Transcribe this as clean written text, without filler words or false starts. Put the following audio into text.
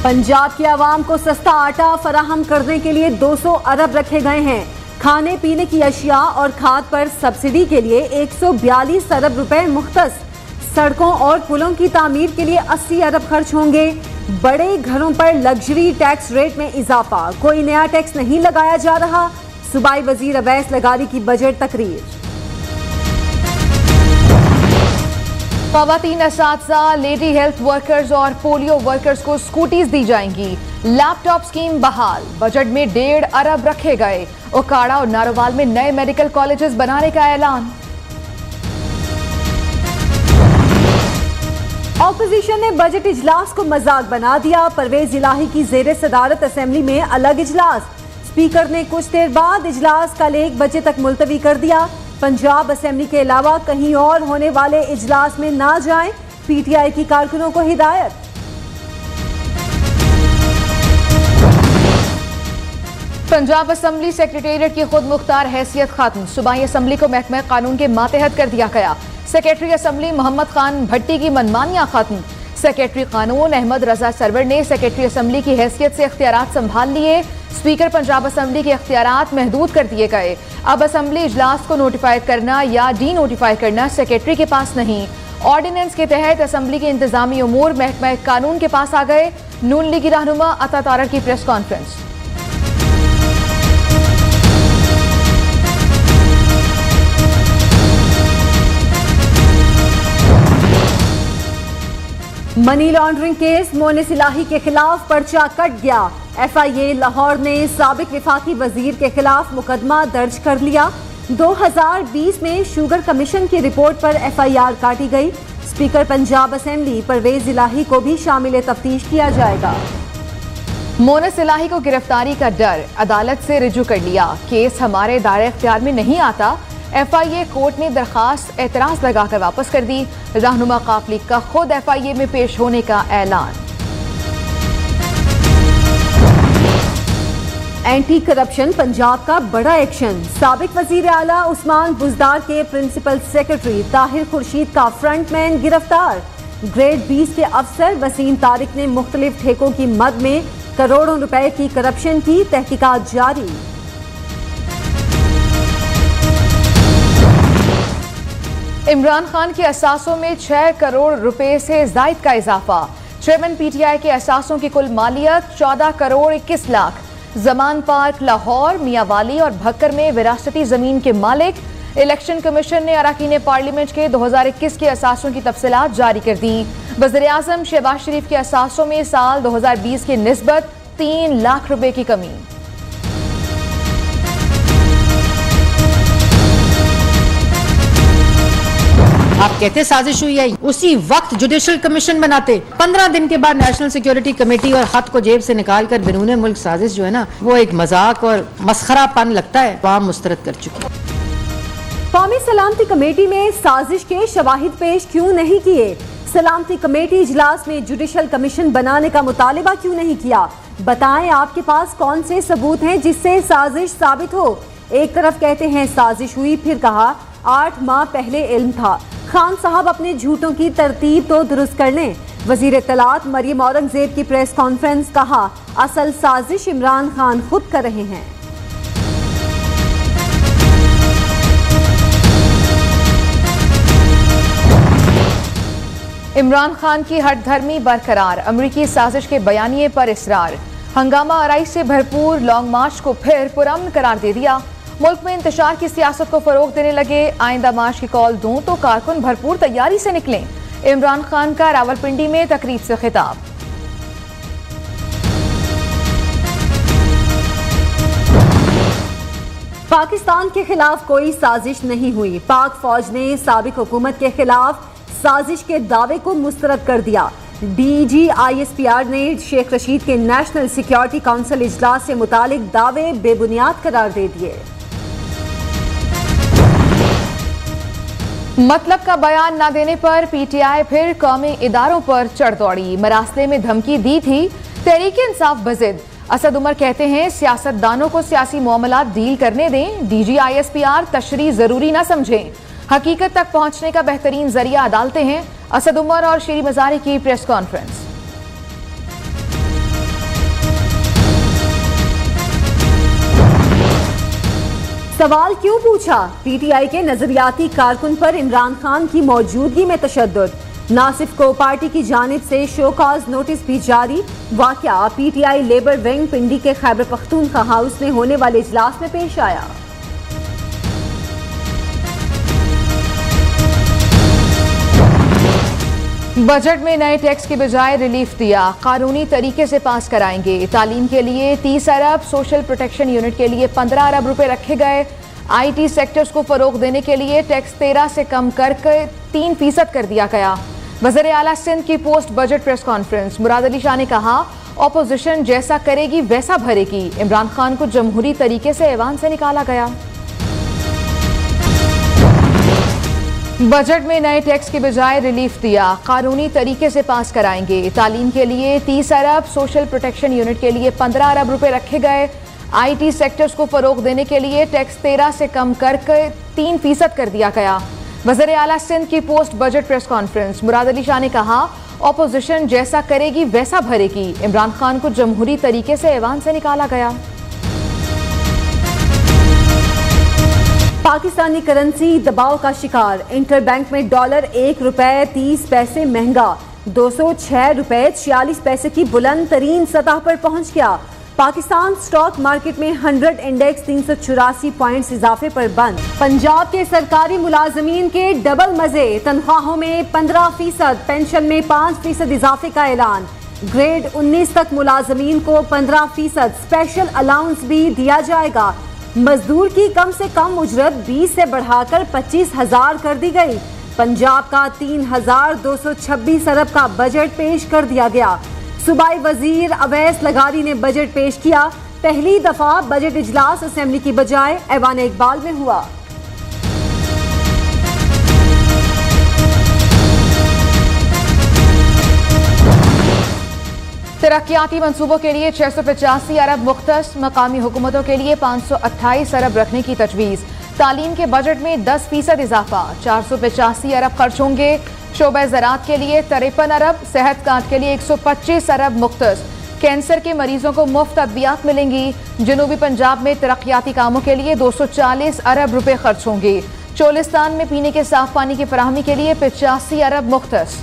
पंजाब की आवाम को सस्ता आटा फराहम करने के लिए 200 अरब रखे गए हैं। खाने पीने की अशिया और खाद पर सब्सिडी के लिए 142 अरब रुपए मुख्तस। सड़कों और पुलों की तामीर के लिए 80 अरब खर्च होंगे। बड़े घरों पर लग्जरी टैक्स रेट में इजाफा, कोई नया टैक्स नहीं लगाया जा रहा। सूबाई वजीर अवैस लगारी की बजट तकरीर। ख़वातीन असातिज़ा, लेडी हेल्थ वर्कर्स और पोलियो वर्कर्स को स्कूटीज दी जाएंगी। लैपटॉप स्कीम बहाल, बजट में 1.5 अरब रखे गए। ओकाड़ा और नारोवाल में नए मेडिकल कॉलेजेस बनाने का ऐलान। ऑपोजिशन ने बजट इजलास को मजाक बना दिया। परवेज इलाही की जेर सदारत असेंबली में अलग इजलास। स्पीकर ने कुछ देर बाद इजलास कल 1 बजे तक मुलतवी कर दिया। पंजाब असेंबली के अलावा कहीं और होने वाले इजलास में ना जाएं, पीटीआई की कारकुनों को हिदायत। पंजाब असेंबली सेक्रेटेरिएट की खुद मुख्तार हैसियत खत्म। सूबाई असेंबली को महकमा कानून के मातहत कर दिया गया। सेक्रेटरी असेंबली मोहम्मद खान भट्टी की मनमानियां खत्म। सेक्रेटरी कानून अहमद रजा सरवर ने सेक्रेटरी असेंबली की हैसियत से इख्तियारात संभाल लिए। स्पीकर पंजाब असेंबली के इख्तियारात महदूद कर दिए गए। अब असेंबली इजलास को नोटिफाई करना या डी नोटिफाई करना सेक्रेटरी के पास नहीं। ऑर्डिनेंस के तहत असेंबली के इंतजामी उमूर महकमा कानून के पास आ गए। नून लीगी रहनुमा अता तारड़ की press conference. Money laundering case, Moonis Elahi के खिलाफ पर्चा कट गया। FIA लाहौर ने साबिक विफाकी वजीर के खिलाफ मुकदमा दर्ज कर लिया। 2020 में शुगर कमीशन की रिपोर्ट पर FIR काटी गई। स्पीकर पंजाब असेंबली परवेज इलाही को भी शामिल तफ्तीश किया जाएगा। मोनिस इलाही को गिरफ्तारी का डर, अदालत से रिजू कर लिया। केस हमारे दायरे इख्तियार में नहीं आता। FIA कोर्ट ने दरखास्त एतराज लगाकर वापस कर दी। रहनुमा काफली का खुद FIA में पेश होने का ऐलान। एंटी करप्शन पंजाब का बड़ा एक्शन। साबिक वजीर आला उस्मान बुजदार के प्रिंसिपल सेक्रेटरी ताहिर खुर्शीद का फ्रंटमैन गिरफ्तार। ग्रेड 20 के अफसर वसीम तारिक ने मुख्तलिफ ठेकों की मद में करोड़ों रुपए की करप्शन की, तहकीकात जारी। इमरान खान के असासों में 6 करोड़ रुपए से जायद का इजाफा। चेयरमैन PTI के असासों की कुल मालियत 14 करोड़ 21 लाख। जमान पार्क, लाहौर, मियावाली और भक्कर में विरासती जमीन के मालिक। इलेक्शन कमीशन ने अरकान पार्लियामेंट के 2021 के असासों की तफसीलात जारी कर दी। वज़ीर आज़म शहबाज शरीफ के असासों में साल 2020 की निस्बत 3 लाख रुपए की कमी। आप कहते साजिश हुई है, उसी वक्त जुडिशल कमीशन बनाते। 15 दिन के बाद नेशनल सिक्योरिटी कमेटी और खत को जेब से निकाल कर बिनूने मुल्क साजिश जो है ना, वो एक मजाक और मस्खरापन लगता है। आवाम मुस्तरद कर चुकी। कौमी सलामती कमेटी में साजिश के शवाहिद पेश क्यों नहीं किए? सलामती कमेटी इजलास में जुडिशल कमीशन बनाने का मुतालिबा क्यों नहीं किया? बताएं आपके पास कौन से सबूत हैं जिससे साजिश साबित हो? एक तरफ कहते हैं साजिश हुई, फिर कहा 8 माह पहले इल्म था। खान साहब अपने झूठों की तरतीब तो दुरुस्त कर लें। वजीर इत्तलात मरियम औरंगजेब की प्रेस कॉन्फ्रेंस, कहा असल साजिश इमरान खान खुद कर रहे हैं। इमरान खान की हठधर्मी बरकरार, अमरीकी साजिश के बयानिए पर इसरार। हंगामा आराई से भरपूर लॉन्ग मार्च को फिर पुरअमन करार दे दिया। मुल्क में इंतशार की सियासत को फरोग देने लगे। आइंदा मार्च की कॉल दूं तो कारकुन भरपूर तैयारी से निकलें। इमरान खान का रावलपिंडी में तकरीब से खिताब। पाकिस्तान के खिलाफ कोई साजिश नहीं हुई। पाक फौज ने साबिक हुकूमत के खिलाफ साजिश के दावे को मुस्तरद कर दिया। DG ISPR ने शेख रशीद के नेशनल सिक्योरिटी काउंसिल इजलास से मुतालिक दावे बेबुनियाद करार दे दिए। मतलब का बयान न देने पर PTI फिर कौमी इदारों पर चढ़ दौड़ी। मरासले में धमकी दी थी तहरीक इंसाफ बजिद। असद उमर कहते हैं सियासतदानों को सियासी मामलात डील करने दें। DG ISPR तशरीह जरूरी न समझें। हकीकत तक पहुंचने का बेहतरीन जरिया अदालतें हैं। असद उमर और शेरी मजारी की प्रेस कॉन्फ्रेंस। सवाल क्यों पूछा? पीटीआई के नजरियाती कारकुन पर इमरान खान की मौजूदगी में तशद्दुद। नासिफ को पार्टी की जानिब से शो कॉज नोटिस भी जारी। वाकया पीटीआई लेबर विंग पिंडी के खैबर पख्तूनख्वा हाउस में होने वाले इजलास में पेश आया। बजट में नए टैक्स के बजाय रिलीफ दिया, कानूनी तरीके से पास कराएंगे। तालीम के लिए 30 अरब, सोशल प्रोटेक्शन यूनिट के लिए 15 अरब रुपए रखे गए। आईटी सेक्टर्स को फरोग देने के लिए टैक्स 13 से कम करके 3% कर दिया गया। वज़ीर आला सिंध की post budget press conference, Murad Ali Shah ने कहा ऑपोजिशन जैसा करेगी वैसा भरेगी। इमरान खान को जमहूरी तरीके से ऐवान से निकाला गया। बजट में नए टैक्स के बजाय रिलीफ दिया, कानूनी तरीके से पास कराएंगे। तालीम के लिए 30 अरब, सोशल प्रोटेक्शन यूनिट के लिए 15 अरब रुपए रखे गए। आईटी सेक्टर्स को फरोग देने के लिए टैक्स 13 से कम करके 3% कर दिया गया। वज़ीर आला सिंध की post budget press conference, Murad Ali Shah ने कहा ऑपोजिशन जैसा करेगी वैसा भरेगी। इमरान खान को जमहूरी तरीके से ऐवान से निकाला गया। पाकिस्तानी करेंसी दबाव का शिकार, इंटरबैंक में डॉलर 1 रुपए 30 पैसे महंगा, 206 रुपए 46 पैसे की बुलंद तरीन सतह पर पहुंच गया। पाकिस्तान स्टॉक मार्केट में 100 इंडेक्स 384 पॉइंट्स इजाफे पर बंद। पंजाब के सरकारी मुलाजमीन के डबल मजे, तनख्वाहों में 15%, पेंशन में 5% इजाफे का ऐलान। ग्रेड 19 तक मुलाजमीन को 15% स्पेशल अलाउंस भी दिया जाएगा। मजदूर की कम से कम उजरत 20 से बढ़ाकर 25,000 कर दी गई। पंजाब का 3,226 अरब का बजट पेश कर दिया गया। सूबाई वजीर अवैस लगारी ने बजट पेश किया। पहली दफा बजट इजलास असेंबली की बजाय ऐवान इकबाल में हुआ। तरक्याती मंसूबों के लिए 685 अरब मुख्तस, मकामी हुकूमतों के लिए 528 अरब रखने की तजवीज़। तालीम के बजट में 10% इजाफा, 485 अरब खर्च होंगे। शोबे ज़राअत के लिए 53 अरब, सेहत कार्ड के लिए 125 अरब मुख्तस। कैंसर के मरीजों को मुफ्त अद्वियात मिलेंगी। जनूबी पंजाब में तरक्याती कामों के लिए 240 अरब रुपए खर्च होंगे। चोलिस्तान में पीने के साफ पानी की फराहमी के लिए 85 अरब मुख्तस।